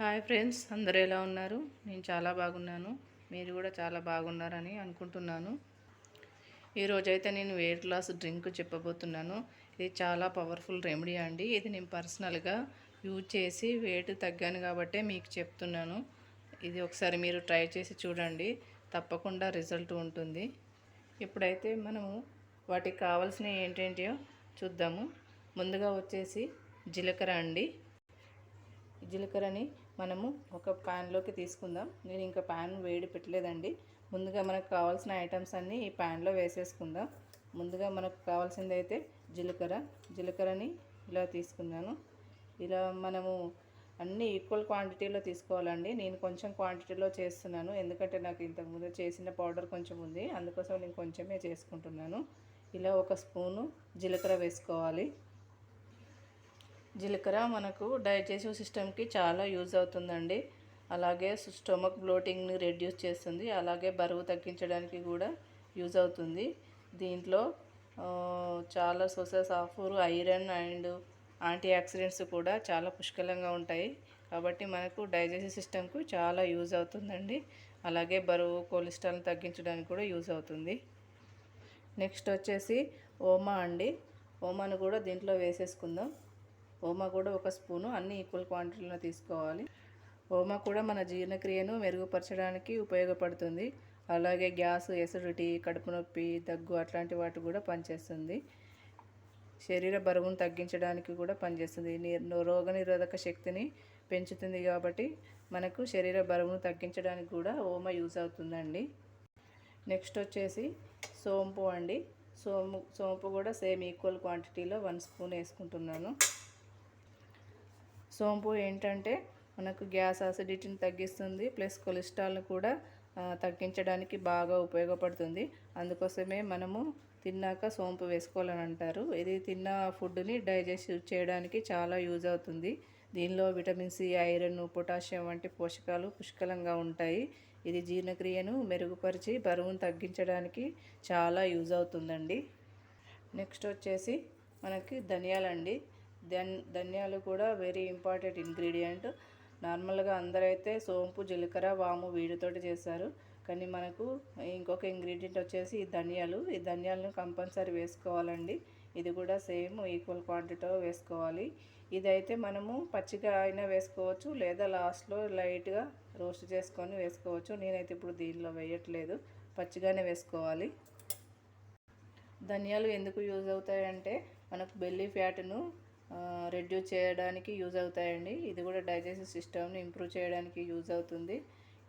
Hi friends, అందరూ ఎలా ఉన్నారు? నేను చాలా బాగున్నాను. మీరు కూడా చాలా బాగున్నారని అనుకుంటున్నాను. ఈరోజైతే నేను వెయిట్ లాస్ డ్రింక్ చెప్పబోతున్నాను. ఇది చాలా పవర్ఫుల్ రెమెడీ అండి. ఇది నేను పర్సనల్గా యూజ్ చేసి వెయిట్ తగ్గాను కాబట్టే మీకు చెప్తున్నాను. ఇది ఒకసారి మీరు ట్రై చేసి చూడండి, తప్పకుండా రిజల్ట్ ఉంటుంది. ఇప్పుడైతే మనము వాటికి కావాల్సినవి ఏంటేంటియో చూద్దాము. ముందుగా వచ్చేసి జీలకర్ర అండి. జీలకర్రని మనము ఒక ప్యాన్లోకి తీసుకుందాం. నేను ఇంకా ప్యాన్ వేడి పెట్టలేదండి. ముందుగా మనకు కావాల్సిన ఐటమ్స్ అన్నీ ఈ ప్యాన్లో వేసేసుకుందాం. ముందుగా మనకు కావాల్సింది అయితే జీలకర్రని ఇలా తీసుకున్నాను. ఇలా మనము అన్నీ ఈక్వల్ క్వాంటిటీలో తీసుకోవాలండి. నేను కొంచెం క్వాంటిటీలో చేస్తున్నాను, ఎందుకంటే నాకు ఇంతకుముందు చేసిన పౌడర్ కొంచెం ఉంది, అందుకోసం నేను కొంచెమే చేసుకుంటున్నాను. ఇలా ఒక స్పూను జీలకర్ర వేసుకోవాలి. జీలకర్ర మనకు డైజెస్టివ్ సిస్టమ్కి చాలా యూజ్ అవుతుందండి. అలాగే స్టొమక్ బ్లోటింగ్ని రెడ్యూస్ చేస్తుంది. అలాగే బరువు తగ్గించడానికి కూడా యూజ్ అవుతుంది. దీంట్లో చాలా sources of iron and antioxidants కూడా చాలా పుష్కలంగా ఉంటాయి. కాబట్టి మనకు డైజెస్టివ్ సిస్టమ్కు చాలా యూజ్ అవుతుందండి. అలాగే బరువు కొలెస్ట్రాల్ తగ్గించడానికి కూడా యూజ్ అవుతుంది. నెక్స్ట్ వచ్చేసి ఓమా అండి. ఓమాను కూడా దీంట్లో వేసేసుకుందాం. ఓమా కూడా ఒక స్పూను, అన్ని ఈక్వల్ క్వాంటిటీలో తీసుకోవాలి. ఓమా కూడా మన జీర్ణక్రియను మెరుగుపరచడానికి ఉపయోగపడుతుంది. అలాగే గ్యాస్, ఎసిడిటీ, కడుపు నొప్పి, దగ్గు అట్లాంటి వాటి కూడా పనిచేస్తుంది. శరీర బరువును తగ్గించడానికి కూడా పనిచేస్తుంది. రోగనిరోధక శక్తిని పెంచుతుంది. కాబట్టి మనకు శరీర బరువును తగ్గించడానికి కూడా ఓమా యూజ్ అవుతుందండి. నెక్స్ట్ వచ్చేసి సోంపు అండి. సోంపు కూడా సేమ్ ఈక్వల్ క్వాంటిటీలో 1 స్పూన్ వేసుకుంటున్నాను. సోంపు ఏంటంటే మనకు గ్యాస్, అసిడిటీని తగ్గిస్తుంది, ప్లస్ కొలెస్ట్రాల్ని కూడా తగ్గించడానికి బాగా ఉపయోగపడుతుంది. అందుకోసమే మనము తిన్నాక సోంపు వేసుకోవాలని అంటారు. ఇది తిన్న ఫుడ్ని డైజెస్ట్ చేయడానికి చాలా యూజ్ అవుతుంది. దీనిలో విటమిన్ సి, ఐరన్, పొటాషియం వంటి పోషకాలు పుష్కలంగా ఉంటాయి. ఇది జీర్ణక్రియను మెరుగుపరిచి బరువును తగ్గించడానికి చాలా యూజ్ అవుతుందండి. నెక్స్ట్ వచ్చేసి మనకి ధనియాలండి. ధనియాలు కూడా వెరీ ఇంపార్టెంట్ ఇంగ్రీడియంట్. నార్మల్గా అందరైతే సోంపు, జీలకర్ర, వాము వీటితోటి చేస్తారు. కానీ మనకు ఇంకొక ఇంగ్రీడియంట్ వచ్చేసి ఈ ధనియాలు. ఈ ధనియాలను కంపల్సరీ వేసుకోవాలండి. ఇది కూడా సేమ్ ఈక్వల్ క్వాంటిటీలో వేసుకోవాలి. ఇదైతే మనము పచ్చిగా అయినా వేసుకోవచ్చు, లేదా లాస్ట్లో లైట్గా రోస్ట్ చేసుకొని వేసుకోవచ్చు. నేనైతే ఇప్పుడు దీనిలో వేయట్లేదు, పచ్చిగానే వేసుకోవాలి. ధనియాలు ఎందుకు యూజ్ అవుతాయంటే మనకు బెల్లీ ఫ్యాట్ను రెడ్యూస్ చేయడానికి యూజ్ అవుతాయండి. ఇది కూడా డైజెస్టివ్ సిస్టమ్ని ఇంప్రూవ్ చేయడానికి యూజ్ అవుతుంది.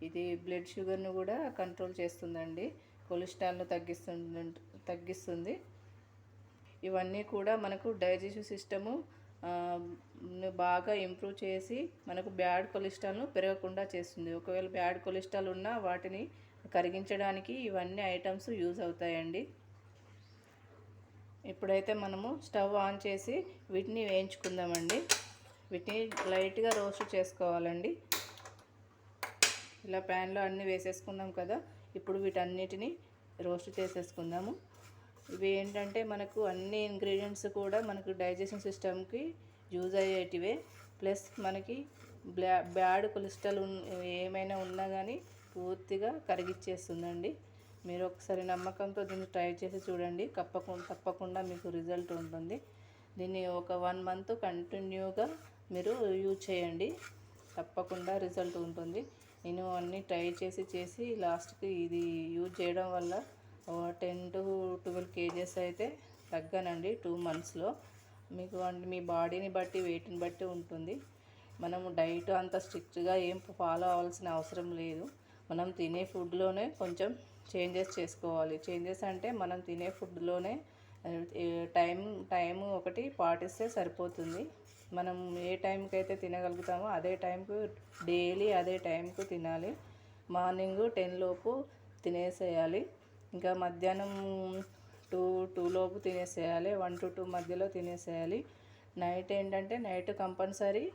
ఇది బ్లడ్ షుగర్ను కూడా కంట్రోల్ చేస్తుందండి. కొలెస్ట్రాల్ను తగ్గిస్తుంది. ఇవన్నీ కూడా మనకు డైజెస్టివ్ సిస్టము బాగా ఇంప్రూవ్ చేసి మనకు బ్యాడ్ కొలెస్ట్రాల్ను పెరగకుండా చేస్తుంది. ఒకవేళ బ్యాడ్ కొలెస్ట్రాల్ ఉన్నా వాటిని కరిగించడానికి ఇవన్నీ ఐటమ్స్ యూజ్ అవుతాయండి. ఇప్పుడైతే మనము స్టవ్ ఆన్ చేసి వీటిని వేయించుకుందామండి. వీటిని లైట్గా రోస్ట్ చేసుకోవాలండి. ఇలా ప్యాన్లో అన్నీ వేసేసుకుందాం కదా. ఇప్పుడు వీటన్నిటిని రోస్ట్ చేసేసుకుందాము. ఇవి ఏంటంటే మనకు అన్ని ఇంగ్రీడియంట్స్ కూడా మనకు డైజెషన్ సిస్టమ్కి యూజ్ అయ్యేటివే. ప్లస్ మనకి బ్యాడ్ కొలెస్ట్రాల్ ఏమైనా ఉన్నా కానీ పూర్తిగా కరిగిచ్చేస్తుందండి. మీరు ఒకసారి నమ్మకంతో దీన్ని ట్రై చేసి చూడండి, తప్పకుండా మీకు రిజల్ట్ ఉంటుంది. దీన్ని ఒక 1 మంత్ కంటిన్యూగా మీరు యూజ్ చేయండి, తప్పకుండా రిజల్ట్ ఉంటుంది. నేను అన్నీ ట్రై చేసి లాస్ట్కి ఇది యూజ్ చేయడం వల్ల 10 to 12 kgs అయితే తగ్గానండి 2 monthsలో. మీకు మీ బాడీని బట్టి, వెయిట్ని బట్టి ఉంటుంది. మనము డైట్ అంత స్ట్రిక్ట్గా ఏం ఫాలో అవ్వాల్సిన అవసరం లేదు. మనం తినే ఫుడ్లోనే కొంచెం చేంజెస్ చేసుకోవాలి. చేంజెస్ అంటే మనం తినే ఫుడ్లోనే టైము ఒకటి పాటిస్తే సరిపోతుంది. మనం ఏ టైంకి అయితే తినగలుగుతామో అదే టైంకు డైలీ అదే టైంకు తినాలి. మార్నింగ్ 10 లోపు తినేసేయాలి. ఇంకా మధ్యాహ్నం 2 లోపు తినేసేయాలి. 1 to 2 మధ్యలో తినేసేయాలి. నైట్ ఏంటంటే నైట్ కంపల్సరీ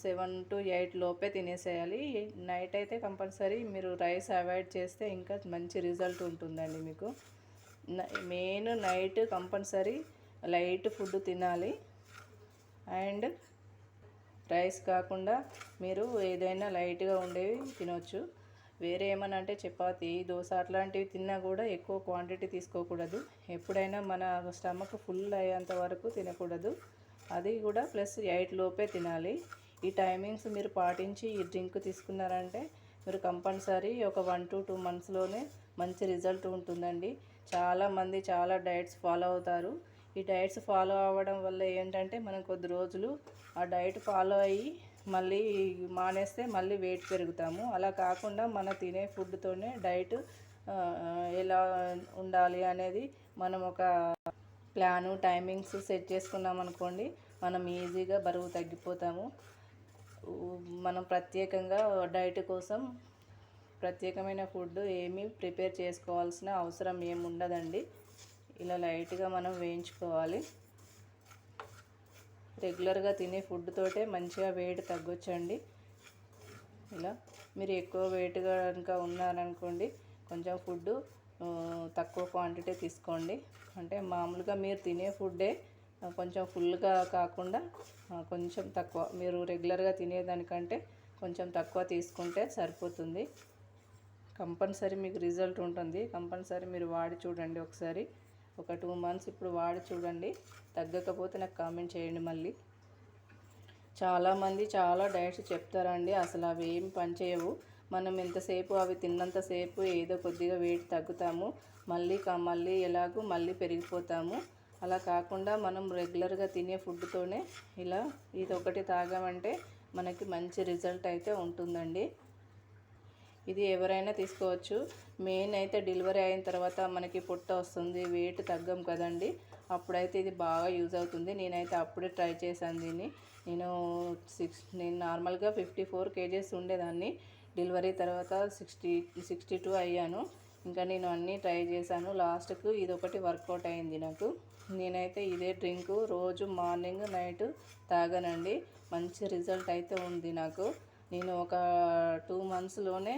7 to 8 లోపే తినేసేయాలి. నైట్ అయితే కంపల్సరీ మీరు రైస్ అవాయిడ్ చేస్తే ఇంకా మంచి రిజల్ట్ ఉంటుందండి మీకు. Main night compulsory light food తినాలి. అండ్ రైస్ కాకుండా మీరు ఏదైనా లైట్గా ఉండేవి తినవచ్చు. వేరే ఏమన్నా అంటే చపాతి, దోశ అట్లాంటివి తిన్నా కూడా ఎక్కువ క్వాంటిటీ తీసుకోకూడదు. ఎప్పుడైనా మన స్టమక్ ఫుల్ అయ్యేంత వరకు తినకూడదు. అది కూడా ప్లస్ 8 లోపే తినాలి. ఈ టైమింగ్స్ మీరు పాటించి ఈ డ్రింక్ తీసుకున్నారంటే మీరు కంపల్సరీ ఒక 1 to 2 మంత్స్లోనే మంచి రిజల్ట్ ఉంటుందండి. చాలామంది చాలా డైట్స్ ఫాలో అవుతారు. ఈ డైట్స్ ఫాలో అవ్వడం వల్ల ఏంటంటే మనం కొద్ది రోజులు ఆ డైట్ ఫాలో అయ్యి మళ్ళీ మానేస్తే మళ్ళీ వెయిట్ పెరుగుతాము. అలా కాకుండా మన తినే ఫుడ్తోనే డైట్ ఎలా ఉండాలి అనేది మనం ఒక ప్లాను టైమింగ్స్ సెట్ చేసుకున్నాం అనుకోండి, మనం ఈజీగా బరువు తగ్గిపోతాము. మనం ప్రత్యేకంగా డైట్ కోసం ప్రత్యేకమైన ఫుడ్ ఏమీ ప్రిపేర్ చేసుకోవాల్సిన అవసరం ఏమి ఉండదండి. ఇలా లైట్గా మనం వేయించుకోవాలి. రెగ్యులర్గా తినే ఫుడ్ తోటే మంచిగా వెయిట్ తగ్గొచ్చండి. ఇలా మీరు ఎక్కువ వెయిట్గా కనుక ఉన్నారనుకోండి, కొంచెం ఫుడ్ తక్కువ క్వాంటిటీ తీసుకోండి. అంటే మామూలుగా మీరు తినే ఫుడ్డే కొంచెం ఫుల్గా కాకుండా కొంచెం తక్కువ, మీరు రెగ్యులర్గా తినేదానికంటే కొంచెం తక్కువ తీసుకుంటే సరిపోతుంది. కంపల్సరీ మీకు రిజల్ట్ ఉంటుంది. కంపల్సరీ మీరు వాడి చూడండి ఒకసారి. ఒక 2 మంత్స్ ఇప్పుడు వాడి చూడండి. తగ్గకపోతే నాకు కామెంట్ చేయండి మళ్ళీ. చాలామంది చాలా డైట్స్ చెప్తారండి, అసలు అవి ఏం పనిచేయవు. మనం ఎంతసేపు అవి తిన్నంతసేపు ఏదో కొద్దిగా వెయిట్ తగ్గుతాము, మళ్ళీ ఎలాగో మళ్ళీ పెరిగిపోతాము. అలా కాకుండా మనం రెగ్యులర్గా తినే ఫుడ్తోనే ఇలా ఇది ఒకటి తాగామంటే మనకి మంచి రిజల్ట్ అయితే ఉంటుందండి. ఇది ఎవరైనా తీసుకోవచ్చు. మెయిన్ అయితే డెలివరీ అయిన తర్వాత మనకి పొట్ట వస్తుంది, వెయిట్ తగ్గం కదండి, అప్పుడైతే ఇది బాగా యూజ్ అవుతుంది. నేనైతే అప్పుడే ట్రై చేశాను దీన్ని. నేను నార్మల్గా 54 kgs ఉండేదాన్ని. డెలివరీ తర్వాత 62 అయ్యాను. ఇంకా నేను అన్నీ ట్రై చేశాను. లాస్ట్కు ఇది ఒకటి వర్కౌట్ అయింది నాకు. నేనైతే ఇదే డ్రింకు రోజు మార్నింగ్ నైట్ తాగానండి. మంచి రిజల్ట్ అయితే ఉంది నాకు. నేను ఒక 2 మంత్స్లోనే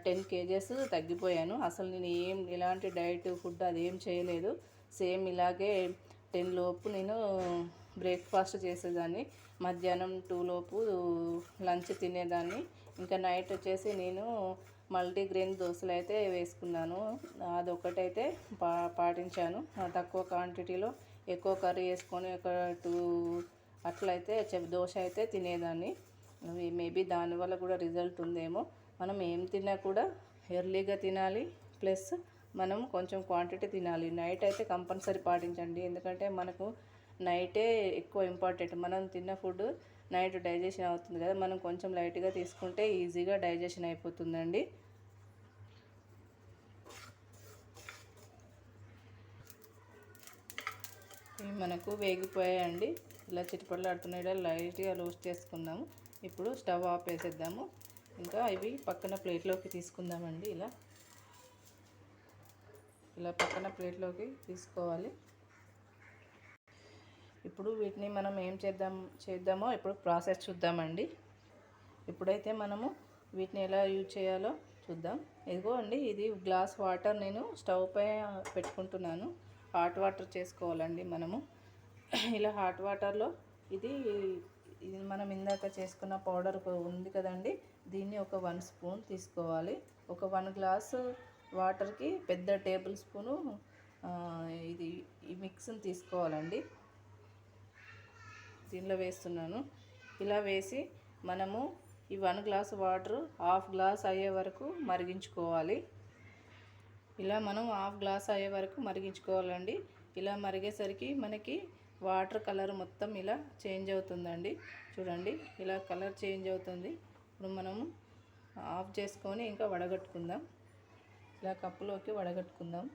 10 kgs తగ్గిపోయాను. అసలు నేను ఎలాంటి డైట్ ఫుడ్ అదేం చేయలేదు. సేమ్ ఇలాగే 10 లోపు నేను బ్రేక్ఫాస్ట్ చేసేదాన్ని, మధ్యాహ్నం 2 లోపు లంచ్ తినేదాన్ని. ఇంకా నైట్ వచ్చేసి నేను మల్టీగ్రెయిన్ దోశలు అయితే వేసుకున్నాను. అదొకటైతే పాటించాను. తక్కువ క్వాంటిటీలో ఎక్కువ కర్రీ వేసుకొని ఒక 2 అట్లయితే దోశ అయితే తినేదాన్ని. మేబీ దానివల్ల కూడా రిజల్ట్ ఉందేమో. మనం ఏం తిన్నా కూడా ఎర్లీగా తినాలి, ప్లస్ మనం కొంచెం క్వాంటిటీ తినాలి. నైట్ అయితే కంపల్సరీ పాటించండి, ఎందుకంటే మనకు నైటే ఎక్కువ ఇంపార్టెంట్. మనం తిన్న ఫుడ్ నైట్ డైజెషన్ అవుతుంది కదా, మనం కొంచెం లైట్గా తీసుకుంటే ఈజీగా డైజెషన్ అయిపోతుందండి. ఇవి మనకు వేగిపోయాయండి. ఇలా చిటిపడలాడుతున్నాయి, లైట్గా రోస్ట్ చేసుకుందాము. ఇప్పుడు స్టవ్ ఆఫ్ వేసేద్దాము. ఇంకా ఇవి పక్కన ప్లేట్లోకి తీసుకుందామండి. ఇలా పక్కన ప్లేట్లోకి తీసుకోవాలి. ఇప్పుడు వీటిని మనం ఏం చేద్దామో ఇప్పుడు ప్రాసెస్ చూద్దామండి. ఇప్పుడైతే మనము వీటిని ఎలా యూజ్ చేయాలో చూద్దాం. ఇదిగో అండి, ఇది గ్లాస్ వాటర్ నేను స్టవ్ పై పెట్టుకుంటున్నాను. హాట్ వాటర్ చేసుకోవాలండి మనము. ఇలా హాట్ వాటర్లో ఇది మనం ఇందాక చేసుకున్న పౌడర్ ఉంది కదండి, దీన్ని ఒక 1 స్పూన్ తీసుకోవాలి. ఒక 1 గ్లాసు వాటర్కి పెద్ద టేబుల్ స్పూను ఈ మిక్స్ని తీసుకోవాలండి. దీనిలో వేస్తున్నాను. ఇలా వేసి మనము ఈ 1 గ్లాసు వాటర్ హాఫ్ గ్లాస్ అయ్యే వరకు మరిగించుకోవాలి. ఇలా మనం హాఫ్ గ్లాస్ అయ్యే వరకు మరిగించుకోవాలండి. ఇలా మరిగేసరికి మనకి వాటర్ కలర్ మొత్తం ఇలా చేంజ్ అవుతుందండి. చూడండి, ఇలా కలర్ చేంజ్ అవుతుంది. ఇప్పుడు మనము ఆఫ్ చేసుకొని ఇంకా వడగట్టుకుందాం. ఇలా కప్పులోకి వడగట్టుకుందాం.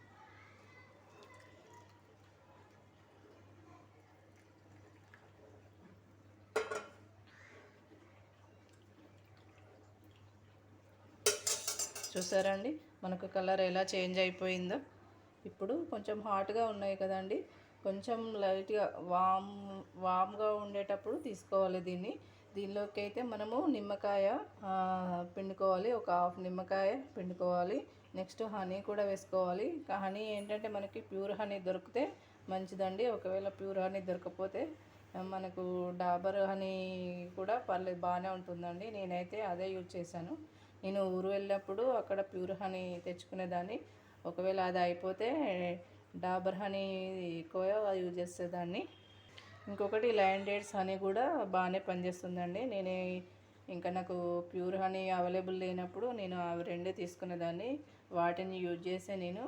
చూసారండి మనకు కలర్ ఎలా చేంజ్ అయిపోయిందో. ఇప్పుడు కొంచెం హాట్గా ఉన్నాయి కదండి, కొంచెం లైట్గా వామ్గా ఉండేటప్పుడు తీసుకోవాలి దీన్ని. దీనిలోకి అయితే మనము నిమ్మకాయ పిండుకోవాలి, ఒక హాఫ్ నిమ్మకాయ పిండుకోవాలి. నెక్స్ట్ హనీ కూడా వేసుకోవాలి. హనీ ఏంటంటే మనకి ప్యూర్ హనీ దొరికితే మంచిదండి. ఒకవేళ ప్యూర్ హనీ దొరకకపోతే మనకు డాబర్ హనీ కూడా పర్లేదు, బాగానే ఉంటుందండి. నేనైతే అదే యూజ్ చేశాను. నేను ఊరు వెళ్ళినప్పుడు అక్కడ ప్యూర్ హనీ తెచ్చుకునేదాన్ని. ఒకవేళ అది అయిపోతే డాబర్ హనీ ఎక్కువగా యూజ్ చేసేదాన్ని. ఇంకొకటి లయన్ డేట్స్ హనీ కూడా బాగానే పనిచేస్తుందండి. ఇంకా నాకు ప్యూర్ హనీ అవైలబుల్ లేనప్పుడు నేను అవి రెండే తీసుకునేదాన్ని. వాటిని యూజ్ చేసే నేను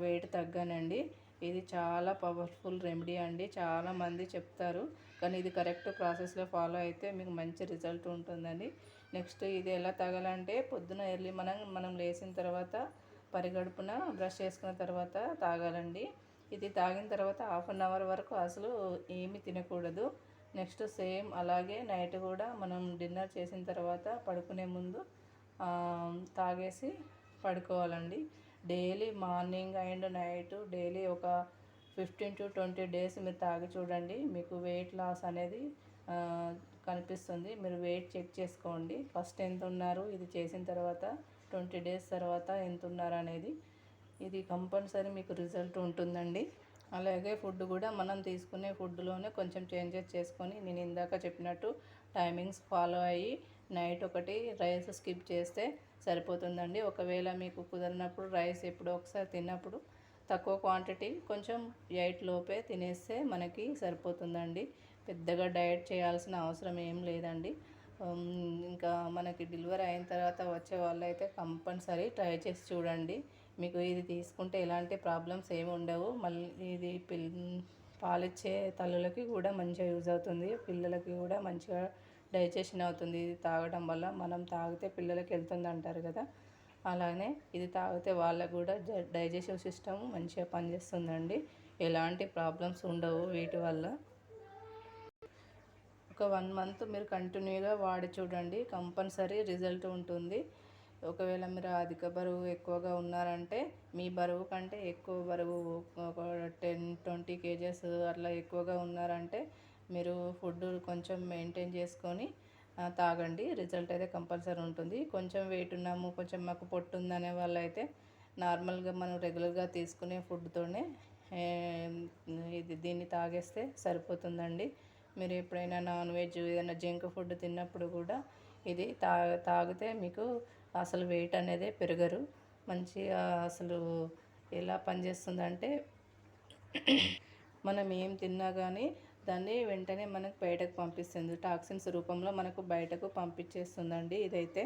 వెయిట్ తగ్గానండి. ఇది చాలా పవర్ఫుల్ రెమెడీ అండి. చాలామంది చెప్తారు, కానీ ఇది కరెక్ట్ ప్రాసెస్లో ఫాలో అయితే మీకు మంచి రిజల్ట్ ఉంటుందండి. నెక్స్ట్ ఇది ఎలా తాగాలంటే పొద్దున ఎర్లీ మనం లేచిన తర్వాత పరిగడుపున బ్రష్ చేసుకున్న తర్వాత తాగాలండి. ఇది తాగిన తర్వాత 1/2 అవర్ వరకు అసలు ఏమీ తినకూడదు. నెక్స్ట్ సేమ్ అలాగే నైట్ కూడా మనం డిన్నర్ చేసిన తర్వాత పడుకునే ముందు తాగేసి పడుకోవాలండి. Daily morning and night daily ఒక 15 to 20 డేస్ మీరు తాగి చూడండి. మీకు వెయిట్ లాస్ అనేది కనిపిస్తుంది. మీరు వెయిట్ చెక్ చేసుకోండి. ఫస్ట్ ఎంత ఉన్నారు, ఇది చేసిన తర్వాత 20 డేస్ తర్వాత ఎంత ఉన్నారు అనేది. ఇది కంపల్సరీ మీకు రిజల్ట్ ఉంటుందండి. అలాగే ఫుడ్ కూడా మనం తీసుకునే ఫుడ్లోనే కొంచెం చేంజెస్ చేసుకొని నేను ఇందాక చెప్పినట్టు టైమింగ్స్ ఫాలో అయ్యి నైట్ ఒకటి రైస్ స్కిప్ చేస్తే సరిపోతుందండి. ఒకవేళ మీకు కుదిరినప్పుడు రైస్ ఎప్పుడో ఒకసారి తిన్నప్పుడు తక్కువ క్వాంటిటీ కొంచెం 8 లోపే తినేస్తే మనకి సరిపోతుందండి. పెద్దగా డైట్ చేయాల్సిన అవసరం ఏం లేదండి. ఇంకా మనకి డెలివరీ అయిన తర్వాత వచ్చే వాళ్ళైతే కంపల్సరీ ట్రై చేసి చూడండి. మీకు ఇది తీసుకుంటే ఎలాంటి ప్రాబ్లమ్స్ ఏమి ఉండవు. మళ్ళీ ఇది పాలిచ్చే తల్లులకి కూడా మంచిగా యూజ్ అవుతుంది. పిల్లలకి కూడా మంచిగా డైజెషన్ అవుతుంది. ఇది తాగడం వల్ల మనం తాగితే పిల్లలకి వెళ్తుంది అంటారు కదా, అలానే ఇది తాగితే వాళ్ళకు కూడా డైజెషన్ సిస్టమ్ మంచిగా పనిచేస్తుందండి. ఎలాంటి ప్రాబ్లమ్స్ ఉండవు వీటి వల్ల. ఒక 1 మంత్ మీరు కంటిన్యూగా వాడి చూడండి, కంపల్సరీ రిజల్ట్ ఉంటుంది. ఒకవేళ మీరు అధిక బరువు ఎక్కువగా ఉన్నారంటే మీ బరువు కంటే ఎక్కువ బరువు ఒక 10-20 కేజెస్ అట్లా ఎక్కువగా ఉన్నారంటే మీరు ఫుడ్ కొంచెం మెయింటైన్ చేసుకొని తాగండి. రిజల్ట్ అయితే కంపల్సరీ ఉంటుంది. కొంచెం వెయిట్ ఉన్నాము, కొంచెం మాకు పొట్టు ఉందనే వాళ్ళైతే నార్మల్గా మనం రెగ్యులర్గా తీసుకునే ఫుడ్తోనే దీన్ని తాగేస్తే సరిపోతుందండి. మీరు ఎప్పుడైనా నాన్ వెజ్ ఏదైనా జంక్ ఫుడ్ తిన్నప్పుడు కూడా ఇది తాగితే మీకు అసలు వెయిట్ అనేది పెరగరు. మంచిగా అసలు ఎలా పనిచేస్తుందంటే మనం ఏం తిన్నా కానీ దాన్ని వెంటనే మనకు బయటకు పంపిస్తుంది. టాక్సిన్స్ రూపంలో మనకు బయటకు పంపించేస్తుందండి. ఇదైతే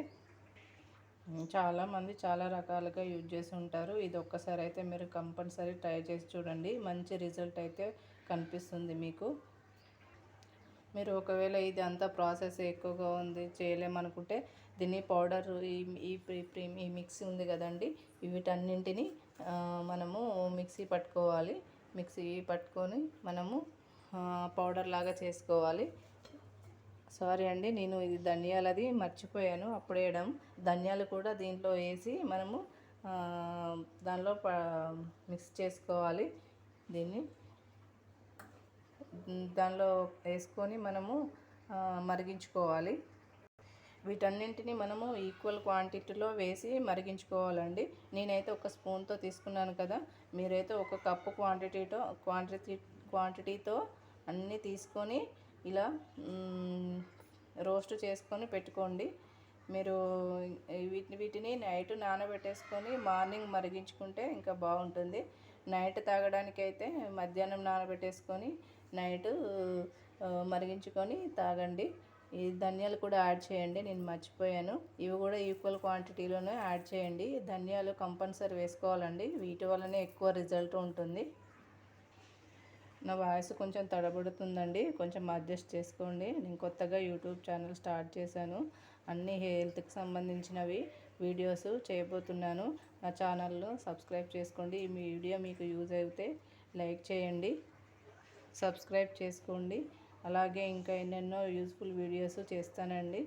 చాలామంది చాలా రకాలుగా యూజ్ చేసి ఉంటారు. ఇది ఒక్కసారి అయితే మీరు కంపల్సరీ ట్రై చేసి చూడండి. మంచి రిజల్ట్ అయితే కనిపిస్తుంది మీకు. మీరు ఒకవేళ ఇది అంతా ప్రాసెస్ ఎక్కువగా ఉంది చేయలేమనుకుంటే దీన్ని పౌడర్ ఈ మిక్సీ ఉంది కదండి, వీటన్నింటినీ మనము మిక్సీ పట్టుకోవాలి. మిక్సీ పట్టుకొని మనము పౌడర్ లాగా చేసుకోవాలి. సారీ అండి, నేను ఇది ధనియాలది మర్చిపోయాను అప్పుడు వేయడం. ధనియాలు కూడా దీంట్లో వేసి మనము దానిలో మిక్స్ చేసుకోవాలి. దీన్ని దానిలో వేసుకొని మనము మరిగించుకోవాలి. వీటన్నింటినీ మనము ఈక్వల్ క్వాంటిటీలో వేసి మరిగించుకోవాలండి. నేనైతే ఒక స్పూన్తో తీసుకున్నాను కదా, మీరైతే ఒక కప్పు క్వాంటిటీతో అన్నీ తీసుకొని ఇలా రోస్ట్ చేసుకొని పెట్టుకోండి. మీరు వీటిని నైట్ నానబెట్టేసుకొని మార్నింగ్ మరిగించుకుంటే ఇంకా బాగుంటుంది. నైట్ తాగడానికైతే మధ్యాహ్నం నానబెట్టేసుకొని నైట్ మరిగించుకొని తాగండి. ఈ ధనియాలు కూడా యాడ్ చేయండి, నేను మర్చిపోయాను. ఇవి కూడా ఈక్వల్ క్వాంటిటీలోనే యాడ్ చేయండి. ధనియాలు కంపల్సరీ వేసుకోవాలండి, వీటి వల్లనే ఎక్కువ రిజల్ట్ ఉంటుంది. నా వాయిస్ కొంచెం తడబడుతుందండి, కొంచెం అడ్జస్ట్ చేసుకోండి. నేను కొత్తగా యూట్యూబ్ ఛానల్ స్టార్ట్ చేశాను. అన్ని హెల్త్కి సంబంధించినవి వీడియోస్ చేయబోతున్నాను. నా ఛానల్ను సబ్స్క్రైబ్ చేసుకోండి. ఈ వీడియో మీకు యూజ్ అయితే లైక్ చేయండి, సబ్స్క్రైబ్ చేసుకోండి. అలాగే ఇంకా ఎన్నెన్నో యూస్ఫుల్ వీడియోస్ చేస్తానండి.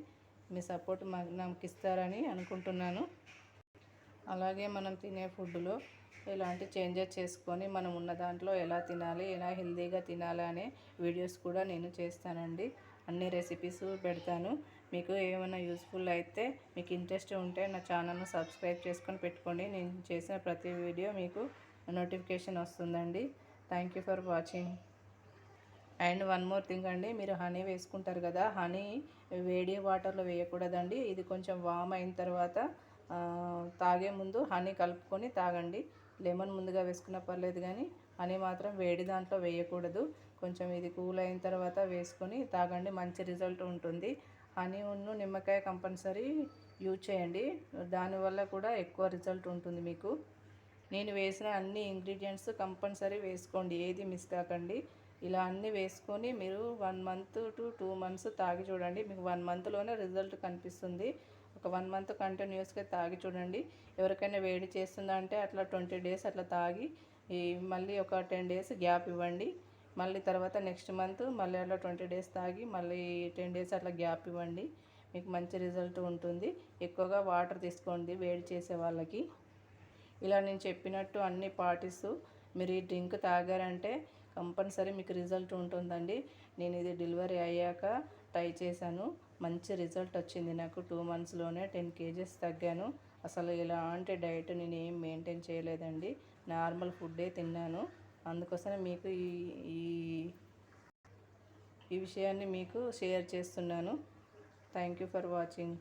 మీ సపోర్ట్ నాకు ఇస్తారని అనుకుంటున్నాను. అలాగే మనం తినే ఫుడ్లో ఎలాంటి చేంజెస్ చేసుకొని మనం ఉన్న దాంట్లో ఎలా తినాలి, ఎలా హెల్తీగా తినాలి అనే వీడియోస్ కూడా నేను చేస్తానండి. అన్ని రెసిపీస్ పెడతాను. మీకు ఏమైనా యూస్ఫుల్ అయితే మీకు ఇంట్రెస్ట్ ఉంటే నా ఛానల్ను సబ్స్క్రైబ్ చేసుకొని పెట్టుకోండి. నేను చేసిన ప్రతి వీడియో మీకు నోటిఫికేషన్ వస్తుందండి. Thank you for watching. And one more thing అండి, మీరు హనీ వేసుకుంటారు కదా, హనీ వేడి వాటర్లో వేయకూడదండి. ఇది కొంచెం వామ్ అయిన తర్వాత తాగే ముందు హనీ కలుపుకొని తాగండి. లెమన్ ముందుగా వేసుకున్న పర్లేదు, కానీ హనీ మాత్రం వేడి దాంట్లో వేయకూడదు. కొంచెం ఇది కూల్ అయిన తర్వాత వేసుకొని తాగండి, మంచి రిజల్ట్ ఉంటుంది. హనీ ఉన్ను నిమ్మకాయ కంపల్సరీ యూజ్ చేయండి, దానివల్ల కూడా ఎక్కువ రిజల్ట్ ఉంటుంది మీకు. నేను వేసిన అన్ని ఇంగ్రీడియంట్స్ కంపల్సరీ వేసుకోండి, ఏది మిస్ కాకండి. ఇలా అన్నీ వేసుకొని మీరు 1 మంత్ టు 2 మంత్స్ తాగి చూడండి. మీకు 1 మంత్లోనే రిజల్ట్ కనిపిస్తుంది. ఒక 1 మంత్ కంటిన్యూస్గా తాగి చూడండి. ఎవరికైనా వేడి చేస్తుందా అంటే అట్లా 20 డేస్ అట్లా తాగి మళ్ళీ ఒక 10 డేస్ గ్యాప్ ఇవ్వండి. మళ్ళీ తర్వాత నెక్స్ట్ మంత్ మళ్ళీ అట్లా 20 డేస్ తాగి మళ్ళీ 10 డేస్ అట్లా గ్యాప్ ఇవ్వండి. మీకు మంచి రిజల్ట్ ఉంటుంది. ఎక్కువగా వాటర్ తీసుకోండి వేడి చేసే వాళ్ళకి. ఇలా నేను చెప్పినట్టు అన్నీ పాటిస్తూ మీరు ఈ డ్రింక్ తాగారంటే కంపల్సరీ మీకు రిజల్ట్ ఉంటుందండి. నేను ఇది డెలివరీ అయ్యాక ట్రై చేశాను, మంచి రిజల్ట్ వచ్చింది నాకు. 2 మంత్స్లోనే 10 కేజెస్ తగ్గాను. అసలు ఎలాంటి డైట్ నేను ఏం మెయింటైన్ చేయలేదండి, నార్మల్ ఫుడ్డే తిన్నాను. అందుకోసమే మీకు ఈ ఈ విషయాన్ని మీకు షేర్ చేస్తున్నాను. Thank you for watching.